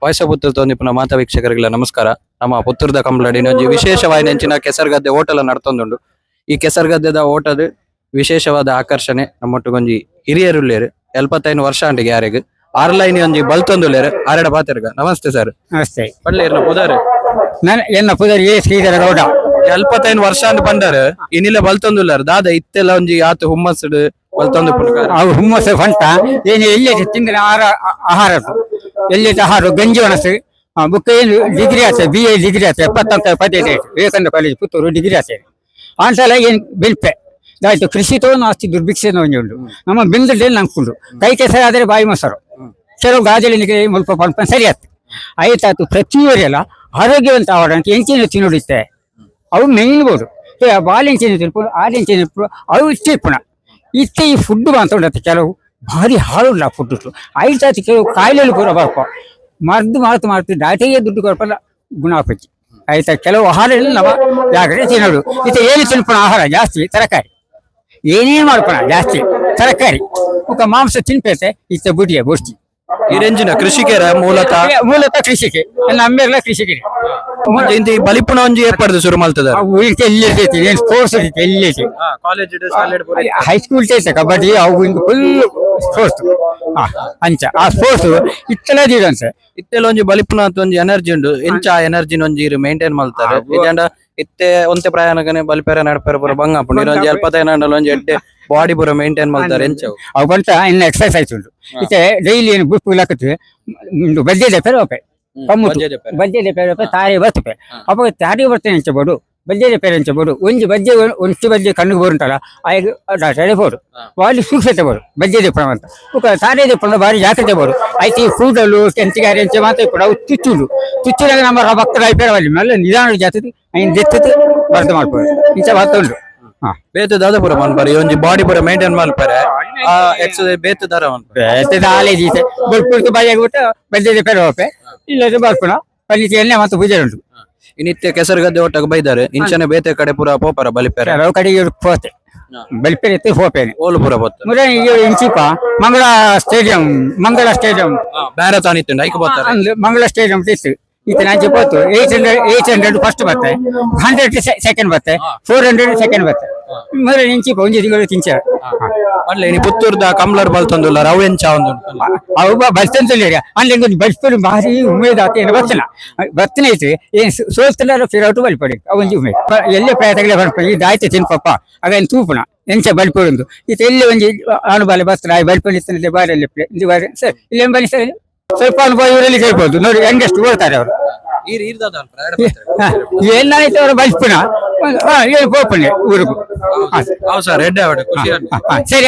Voice Puttur ತೊಂದಿಪ್ಪುನ ಮಾತಾ ವೀಕ್ಷಕರಿಗೆಲ್ಲ ನಮಸ್ಕಾರ. ನಮ್ಮ ಪುತ್ತೂರದ ಕಂಬಳಡಿನ ಒಂಜಿ ವಿಶೇಷವಾದ ನೆಂಚಿನ ಕೆಸರುಗದ್ದೆ ಹೋಟೆಲ್ ನಡ್ತೊಂದುಂಡು. ಈ ಕೆಸರುಗದ್ದೆದ ಓಟದ ವಿಶೇಷವಾದ ಆಕರ್ಷಣೆ ನಮ್ಮೊಟ್ಟಿಗೊಂಜಿ ಹಿರಿಯರುಳ್ಳೇರು 75 ವರ್ಷ ಅಂಟಿಗೆ ಯಾರಿಗೆ ಆರ್ಲೈನ್ ಒಂಜಿ ಬಲ್ತೊಂದುಲ್ಲೇರು ಆರಡ ಪಾತೆರ್ಗ. ನಮಸ್ತೆ ಸರ್. ನಮಸ್ತೆ. ಪಳ್ಳಿರ್ನ ಪುದಾರು ಎನ್ನ ಪುದರ್ ಎ ಶ್ರೀಧರ ಗೌಡ 75 ವರ್ಷ ಅಂತ ಬಂದಾರ ಇನ್ನಿಲ್ಲ ಬಲ್ತೊಂದುಲ್ಲಾರ ದಾದ ಇತ್ತೆಲ್ಲ ಒಂಜಿ ಆತು ಹುಮ್ಮಸ್ಡು ಬಲ್ತೊಂದು ಪುನಕಾರ ಅವು ಹುಮ್ಮಸ್ಸು ಫಂಟ ಏನು ಎಲ್ಲಿ ತಿಂದಿನ ಆಹಾರ ಎಲ್ಲಿ ಆಹಾರ ಗಂಜಿ ಒಣಸು ಬುಕ್ಕ ಏನು ಡಿಗ್ರಿ ಆಚೆ BA ಡಿಗ್ರಿ ಆಚೆ 75 ವಿವೇಕಾನಂದ ಕಾಲೇಜ್ ಪುತ್ತೂರು ಡಿಗ್ರಿ ಆಚೆ ಆನ್ಸಲ ಏನು ಬೆಲ್ಪೆ ಆಯ್ತು. ಕೃಷಿತೋ ನಾಸ್ತಿ ದುರ್ಭಿಕ್ಷೆನೋ ಒಂಜಿ ಉಂಡು ನಮ್ಮ ಬಿಂದಲ್ಲಿ ನಂಬ್ಕೊಂಡು ಕೈ ಕೆಸರು ಆದರೆ ಬಾಯಿ ಮೊಸರು ಕೆಲವು ಗಾಜಲಿನಿಗೆ ಮುಲ್ಪ ಪಂಪ ಸರಿ ಆಯ್ತು ಆಯ್ತಾಯ್ತು. ಪ್ರತಿಯೊರೆಲ್ಲ ಆರೋಗ್ಯವಂತ ಆವಡಂತ ಎಂಚಿನ ತಿನ್ನುಡಿತ್ತೆ ಅವು ಮೇಯ್ನ್ಬೋದು ಬಾಲೆಂಚಿನ ತಿನ್ಪು ಆಲೆಂಚಿನ ಅವು ಇಷ್ಟಿರ್ಪುಣ ಇತ್ತೆ ಈ ಫುಡ್ ಮಾತಾಡತ್ತೆ ಕೆಲವು ಭಾರಿ ಹಾಳುಲ್ಲ ಫುಡ್ ಆಯ್ತಾಯ್ತು. ಕೆಲವು ಕಾಯಿಲೆಗಳು ಪೂರ ಬರ್ಪ ಮಾಡ್ತು ಡಾಕ್ಟರಿಗೆ ದುಡ್ಡು ಕೊಡಪಲ್ಲ ಗುಣ ಆಪಚ್ಚಿ ಆಯ್ತಾ. ಕೆಲವು ಆಹಾರ ನಾವು ಜಾಗ್ರತೆ ತಿನ್ನೋದು ಇತ್ತೆ ಏನು ತಿನ್ಪುಣ ಆಹಾರ ಜಾಸ್ತಿ ತರಕಾರಿ ಏನೇ ಮಾಡ್ಪಣ ಜಾಸ್ತಿ ತರಕಾರಿ ಮಾಂಸ ತಿನ್ಪೇತೆ ಇತ್ತೆ ಬುಡಿಯ ಬೋರ್ತಿ ಈ ರೇಂಜಿನ ಕೃಷಿಕರ ಮೂಲತಃ ಕೃಷಿಕೆ ಎಲ್ಲ ಅಮ್ಮೆಲ್ಲ ಕೃಷಿಕರಿ ಬಲಿಪುಣ ಒಂಜಿ ಏರ್ಪಡ್ದು ಶುರು ಮಾಡ್ತದ ಎಲ್ಲಿ ಇರ್ತೈತಿ ಏನ್ ಸ್ಪೋರ್ಟ್ಸ್ ಇರ್ತೈತಿ ಎಲ್ಲಿ ಹೈಸ್ಕೂಲ್ ಐತೆ ಕಬಡ್ಡಿ ಅವು ಹಿಂಗ ಫುಲ್ ಸ್ಪೋರ್ಟ್ಸ್ ಅಂಚ ಆ ಸ್ಪೋರ್ಟ್ಸ್ ಇತ್ತೆಲ್ಲ ಅನ್ಸ ಇತ್ತೆಲ್ಲ ಒಂಜಿ ಬಲಿಪುಣ ಅಂತ ಒಂಜಿ ಎನರ್ಜಿ ಉಂಡು ಎಂಚ ಎನರ್ಜಿನ ಒಂಜಿ ಮೇಂಟೈನ್ ಮಾಡ್ತಾರೆ. ಇದಂಡ ಇತ್ತೆ ಒಂತೆ ಪ್ರಯಾಣಕನೆ ಬಲಿಪೆರ ನಡಪೆರ ಪೂರ ಬಂಗಾಪುಂಡು ಒಂಜಿ 75 ಒಂಜಿ ಎಡ್ಡೆ ಬಾಡಿ ಪೂರ ಮೇಂಟೈನ್ ಮಾಡ್ತಾರೆ ಎಂಚವು ಅವು ಬಂತ ಇನ್ನ ಎಕ್ಸರ್ಸೈಸ್ ಉಂಟು ಇತ್ತೆ ಡೈಲಿ ಏನು ಬುಕ್ ಇಲಾಕತ್ತು ಬಜ್ಜೆ ಪೆರ ಓಪೆ ಬಜ್ಜೆ ಪೆರ ಓಪೆ ತಾರಿ ಬರ್ತಪೆ ಅಪ್ಪ ತಾರಿ ಬರ್ತೇನೆ ಎಂಚಬೋಡು ಬಜ್ಜೆ ಪೆರ ಎಂಚಬೋಡು ಒಂಜಿ ಬಜ್ಜೆ ಒಂಚು ಬಜ್ಜೆ ಕಣ್ಣಿಗೆ ಬೋರುಂಟಲ್ಲ ಆಯ್ತು ಬೋಡು ಬಾಲಿ ಸೂಕ್ಷ್ಮತೆ ಬೋಡು ಬಜ್ಜೆ ಪುಣ ಅಂತ ತಾರೇ ಪುಣ ಬಾರಿ ಜಾಗ್ರತೆ ಬೋಡು ಆಯ್ತು. ಈ ಕೂಡಲು ಕೆಂಚಿಗಾರಿ ಎಂಚ ಮಾತ್ರ ಕೂಡ ತುಚ್ಚುಡು ತುಚ್ಚಿದಾಗ ನಮ್ಮ ಭಕ್ತರ ಪೇರವಲ್ಲಿ ಮೇಲೆ ನಿಧಾನ ಜಾತದು ಐನ್ ದೆತ್ತದು ಬರ್ತ ಮಾಡ್ಬೋದು ಇಂಚ ಬರ್ತ ಉಂಟು ಬೇತು ದಾದ ಪೂರ ಮನ್ಪಾರೆ ಒಂಜಿ ಬಾಡಿ ಪೂರ ಮೇಂಟೈನ್ ಮಾಡ್ಪಾರೆ ಎಕ್ಸರ್ಸೈಸ್ ಬೇತು ದಾರ ಬೇತದ ಆಲೇಜ್ ಈತೆ ಬುಲ್ಪುರ್ತು ಬಾಯಿಯಾಗಿ ಬಿಟ್ಟು ಬಜ್ಜೆ ಪೆರ ಓಪೆ ಇಲ್ಲದೆ ಬರ್ಪುಣ ಪಲ್ಲಿಗೆ ಎಣ್ಣೆ ಮತ್ತು ಪೂಜೆ ಉಂಟು. ನಿತ್ಯ ಕೆಸರುಗದ್ದೆ ಒಟ್ಟಾಗ ಬೈದಾರೆ ಇಂಚನೆ ಬೇತೆ ಕಡೆ ಪೂರ ಪೋಪರ ಬಲಿಪೆರ ಕೆಲವು ಕಡೆಗೆ ಪೋತೆ ಬಲಿಪೆರ ಎತ್ತಿ ಹೋಪೇನೆ ಓಲು ಪೂರ ಪೋತ ಮುರ ಇಂಚಿಪ ಮಂಗಳ ಸ್ಟೇಡಿಯಂ ಬೇರೆ ತಾನಿತ್ತು ಐಕ್ ಬರ್ತಾರೆ ಮಂಗಳ ಸ್ಟೇಡಿಯಂ ಇತ್ತು ಈತ ನಾಚೆ ಪೋತು 800 ಫಸ್ಟ್ ಬತ್ತೆ 100 ಸೆಕೆಂಡ್ ಬತ್ತೆ 400 ಸೆಕೆಂಡ್ ಬತ್ತೆ ಮುರ ಇಂಚಿಪ ಒಂಜಿ ತಿಂಗಳು ತಿಂಚ ಅಲ್ಲೇ ನೀ ಪುತ್ತೂರ್ದ ಕಂಬ್ಲರ್ ಬಲ್ತೊಂದುಲ್ಲ ಅವು ಎಂಚ ಒಂದು ಅವು ಬಲ್ತಂತಲ್ಲ ಅಲ್ಲಿ ಬಲ್ಪರು ಭಾರಿ ಉಮೇದ್ ಆತ ಏನು ಬರ್ತನೆ ಐತಿ ಏನ್ ಸೋಲ್ತಲ್ಲ ಫಿರೌಟು ಬಲ್ಪಡಿ ಅವೊಂಜಿ ಉಮೇದ್ ಎಲ್ಲೇ ಪ್ರಯತ್ನಗಳೇ ಬರ್ಪ ಇದು ಆಯ್ತು ತಿನ್ಪಪ್ಪ ಅದೇನು ತೂಪುಣ ಎಂಚ ಬಲ್ಪೊಂದು ಈತ ಎಲ್ಲಿ ಒಂಜಿ ಅನುಬಾಲ ಬರ್ತಾರೆ ಬಲ್ಪಡಿ ಇತ್ತಂದ್ರೆ ಬಾರಲ್ಲಿ ಬಾರಿ ಸರ್ ಇಲ್ಲೇನು ಬನ್ನಿ ಸರ್ ಸ್ವಲ್ಪ ಅನುಭವ ಇವರಲ್ಲಿ ಕೇಳ್ಬೋದು ನೋಡಿ ಹೆಂಗಷ್ಟು ಓಡ್ತಾರೆ ಅವರು ಏನಾಯ್ತು ಅವ್ರ ಬಲ್ಪುಣ ಏನು ಪೋಪಣೆ ಊರಿಗೂ ಸರ್ ಸರಿ.